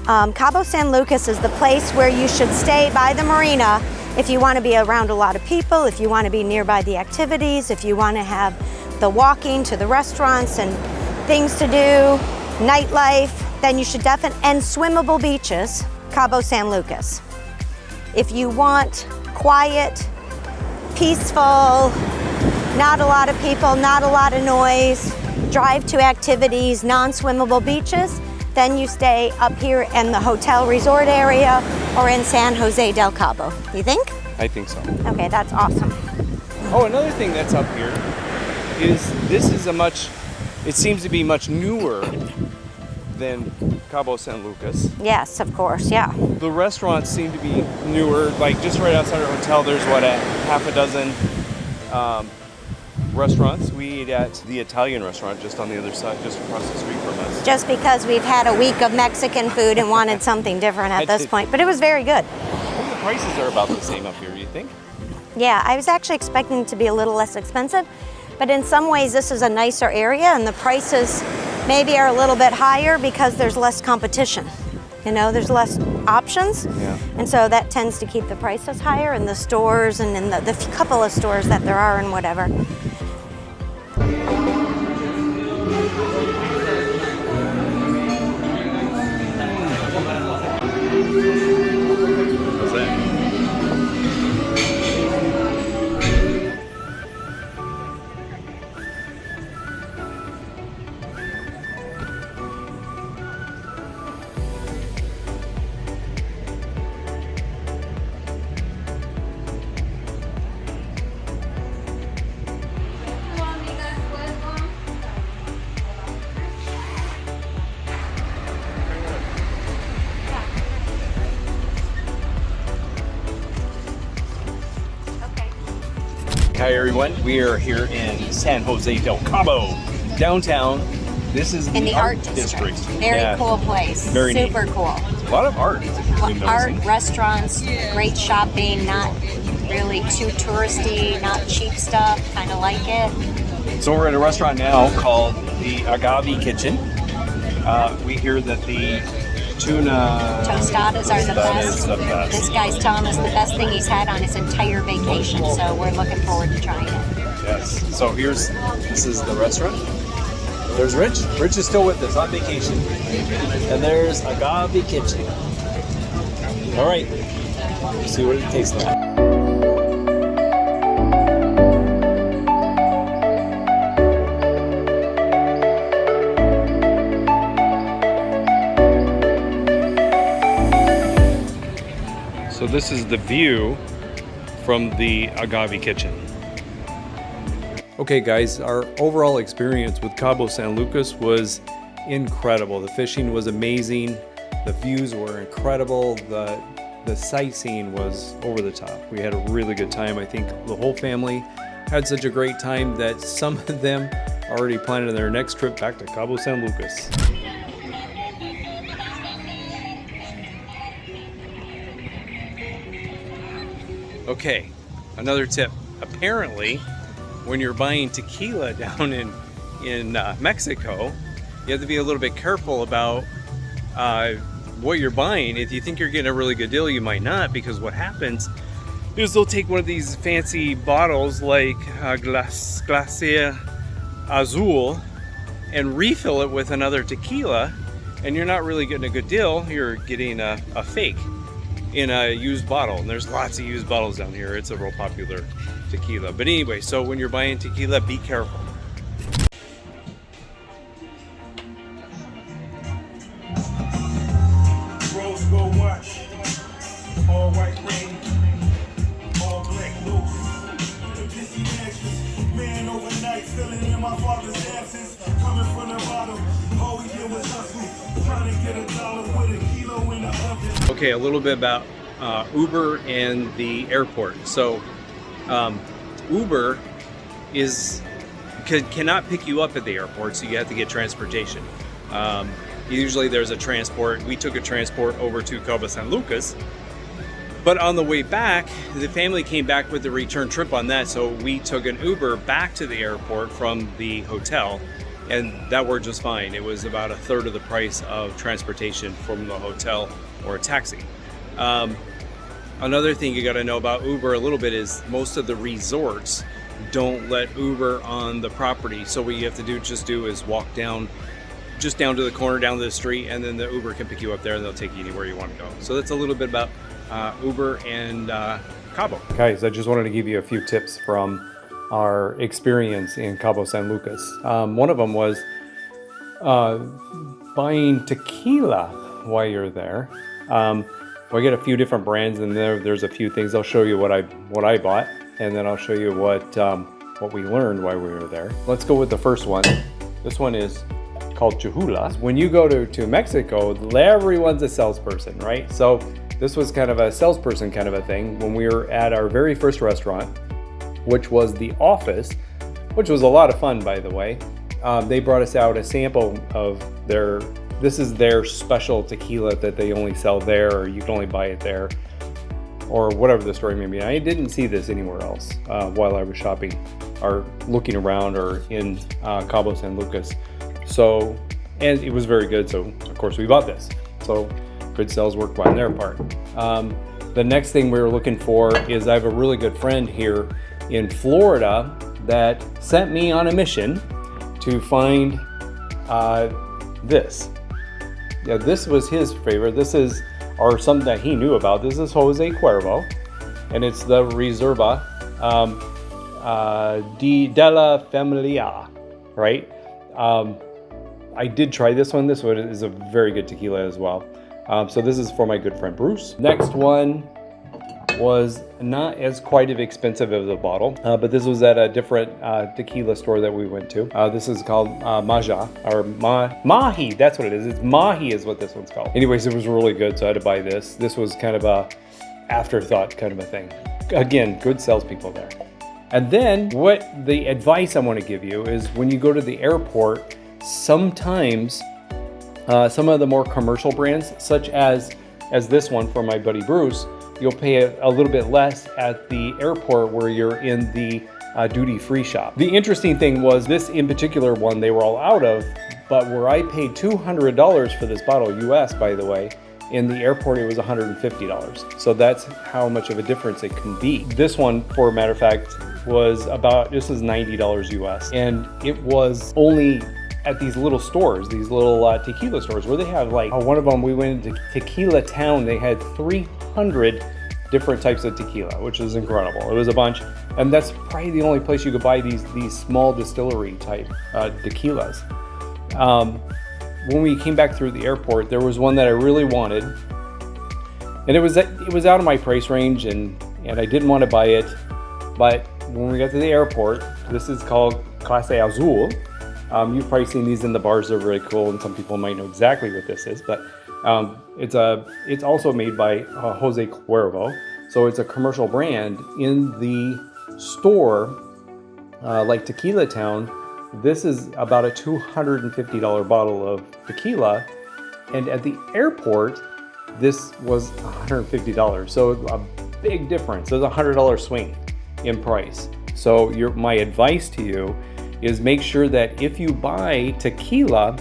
Cabo San Lucas is the place where you should stay by the marina if you want to be around a lot of people, if you want to be nearby the activities, if you want to have the walking to the restaurants and things to do, nightlife. then you should definitely, and swimmable beaches, Cabo San Lucas. If you want quiet, peaceful, not a lot of people, not a lot of noise, drive to activities, non-swimmable beaches, then you stay up here in the hotel resort area or in San Jose del Cabo. You think? I think so. Okay, that's awesome. Oh, another thing that's up here is this is it seems to be much newer than Cabo San Lucas. Yes, of course, yeah. The restaurants seem to be newer, like just right outside our hotel, there's what, a half a dozen restaurants. We ate at the Italian restaurant just on the other side, just across the street from us. Just because we've had a week of Mexican food and wanted something different at this point, but it was very good. I think the prices are about the same up here, you think? Yeah, I was actually expecting it to be a little less expensive, but in some ways this is a nicer area and the prices maybe are a little bit higher because there's less competition. You know, there's less options, and so that tends to keep the prices higher in the stores and in the couple of stores that there are and whatever. What's that? Hi everyone, we are here in San Jose del Cabo, downtown. This is In the art district. Very cool place. Very super neat. cool. A lot of art. Art, restaurants, great shopping, not really too touristy, not cheap stuff, kind of like it. So we're at a restaurant now called the Agave Kitchen. We hear that the tuna Tostadas are the best. the best. This guy's telling us the best thing he's had on his entire vacation, so we're looking forward to trying it. Yes. So this is the restaurant. There's Rich. Rich is still with us on vacation. And there's Agave Kitchen. All right. Let's see what it tastes like. So this is the view from the Agave Kitchen. Okay guys, our overall experience with Cabo San Lucas was incredible. The fishing was amazing, the views were incredible, the sightseeing was over the top. We had a really good time. I think the whole family had such a great time that some of them are already planning their next trip back to Cabo San Lucas. Okay, another tip. Apparently, when you're buying tequila down in Mexico, you have to be a little bit careful about what you're buying. If you think you're getting a really good deal, you might not, because what happens is they'll take one of these fancy bottles like Glacier Azul and refill it with another tequila, and you're not really getting a good deal. You're getting a fake in a used bottle, and there's lots of used bottles down here. It's a real popular tequila. But anyway, so when you're buying tequila, be careful. Rose gold watch, all white ring, all black loose. The busy mattress, man overnight, filling in my father's absence. Coming from the bottom, all we did was hustle, trying to get $1 with a kilo in the oven. Okay, a little bit about Uber and the airport. So Uber cannot pick you up at the airport, so you have to get transportation. Usually there's a transport. We took a transport over to Cabo San Lucas, but on the way back, the family came back with a return trip on that, so we took an Uber back to the airport from the hotel, and that worked just fine. It was about a third of the price of transportation from the hotel or a taxi. Another thing you got to know about Uber a little bit is most of the resorts don't let Uber on the property. So what you have to do is walk down just down to the corner, down to the street, and then the Uber can pick you up there and they'll take you anywhere you want to go. So that's a little bit about Uber and Cabo. Guys, I just wanted to give you a few tips from our experience in Cabo San Lucas. One of them was buying tequila while you're there. We get a few different brands, and there's a few things. I'll show you what I bought, and then I'll show you what we learned while we were there. Let's go with the first one. This one is called Chihula. When you go to Mexico, everyone's a salesperson, right? So this was kind of a salesperson kind of a thing when we were at our very first restaurant, which was The Office, which was a lot of fun, by the way. They brought us out a sample of this is their special tequila that they only sell there, or you can only buy it there, or whatever the story may be. I didn't see this anywhere else while I was shopping or looking around or in Cabo San Lucas. So, and it was very good, so of course we bought this. So good sales work on their part. The next thing we were looking for is I have a really good friend here in Florida that sent me on a mission to find this. Yeah, this was his favorite. This is, or something that he knew about. This is Jose Cuervo, and it's the Reserva de la Familia, right? I did try this one. This one is a very good tequila as well. So this is for my good friend Bruce. Next one was not as quite as expensive as a bottle, but this was at a different tequila store that we went to. This is called Maja, or Mahi, that's what it is. It's Mahi is what this one's called. Anyways, it was really good, so I had to buy this. This was kind of a afterthought kind of a thing. Again, good salespeople there. And then what the advice I want to give you is when you go to the airport, sometimes some of the more commercial brands, such as this one from my buddy Bruce, you'll pay a little bit less at the airport where you're in the duty-free shop. The interesting thing was this in particular one, they were all out of, but where I paid $200 for this bottle, US by the way, in the airport it was $150. So that's how much of a difference it can be. This one, for a matter of fact, was this was $90 US. And it was only at these little stores, these little tequila stores where they have like, one of them we went into Tequila Town, they had 300 different types of tequila, which is incredible. It was a bunch, and that's probably the only place you could buy these small distillery type tequilas. When we came back through the airport, there was one that I really wanted, and it was out of my price range, and I didn't want to buy it. But when we got to the airport, this is called Clase Azul. You've probably seen these in the bars. They're very cool, and some people might know exactly what this is. But it's also made by Jose Cuervo, so it's a commercial brand. In the store, like Tequila Town, this is about a $250 bottle of tequila, and at the airport, this was $150. So a big difference. There's a $100 swing in price. So my advice to you is make sure that if you buy tequila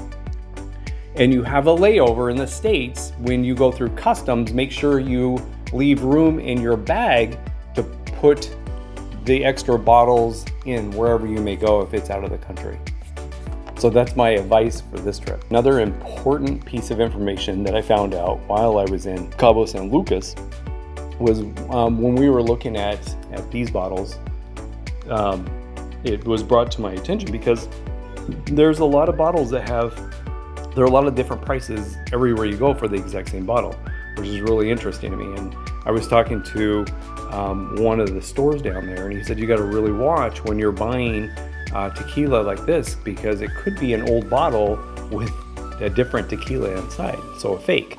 and you have a layover in the States, when you go through customs, make sure you leave room in your bag to put the extra bottles in wherever you may go if it's out of the country. So that's my advice for this trip. Another important piece of information that I found out while I was in Cabo San Lucas was when we were looking at these bottles, it was brought to my attention because there's a lot of bottles that there are a lot of different prices everywhere you go for the exact same bottle, which is really interesting to me. And I was talking to one of the stores down there, and he said you got to really watch when you're buying tequila like this, because it could be an old bottle with a different tequila inside, so a fake.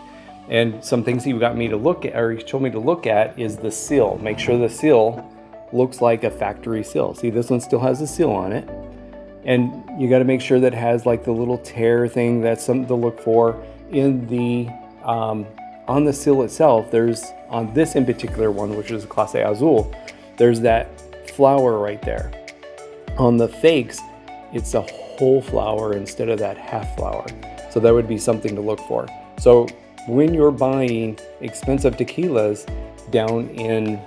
And some things he got me to look at, or he told me to look at, is the seal. Make sure the seal looks like a factory seal. See, this one still has a seal on it, and you got to make sure that it has like the little tear thing. That's something to look for in the on the seal itself. There's, on this in particular one, which is Clase Azul, there's that flower right there. On the fakes, it's a whole flower instead of that half flower. So that would be something to look for. So when you're buying expensive tequilas down in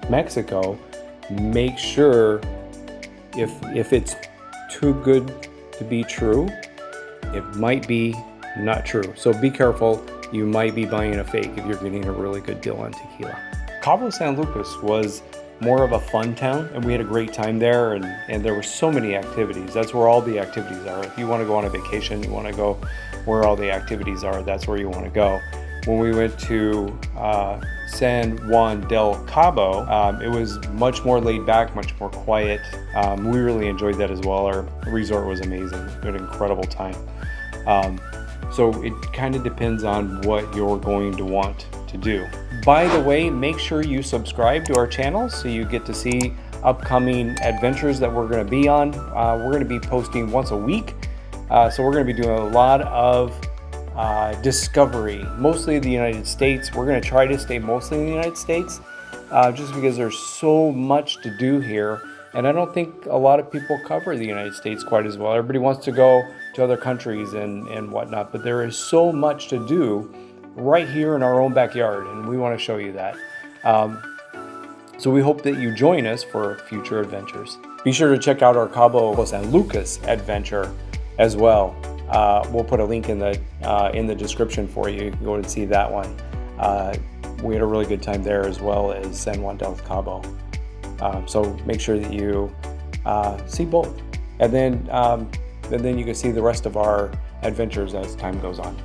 Mexico, make sure if it's too good to be true, it might be not true. So be careful. You might be buying a fake if you're getting a really good deal on tequila. Cabo San Lucas was more of a fun town, and we had a great time there, and there were so many activities. That's where all the activities are. If you want to go on a vacation, you want to go where all the activities are, that's where you want to go. When we went to San Juan del Cabo, it was much more laid back, much more quiet. We really enjoyed that as well. Our resort was amazing. We had an incredible time. So it kind of depends on what you're going to want to do. By the way, make sure you subscribe to our channel so you get to see upcoming adventures that we're going to be on. We're going to be posting once a week. So we're going to be doing a lot of discovery, mostly the United States. We're going to try to stay mostly in the United States just because there's so much to do here. And I don't think a lot of people cover the United States quite as well. Everybody wants to go to other countries and whatnot, but there is so much to do right here in our own backyard, and we want to show you that. So we hope that you join us for future adventures. Be sure to check out our Cabo San Lucas adventure as well. We'll put a link in the description for you. You can go and see that one. We had a really good time there, as well as San Juan del Cabo. So make sure that you see both, and then you can see the rest of our adventures as time goes on.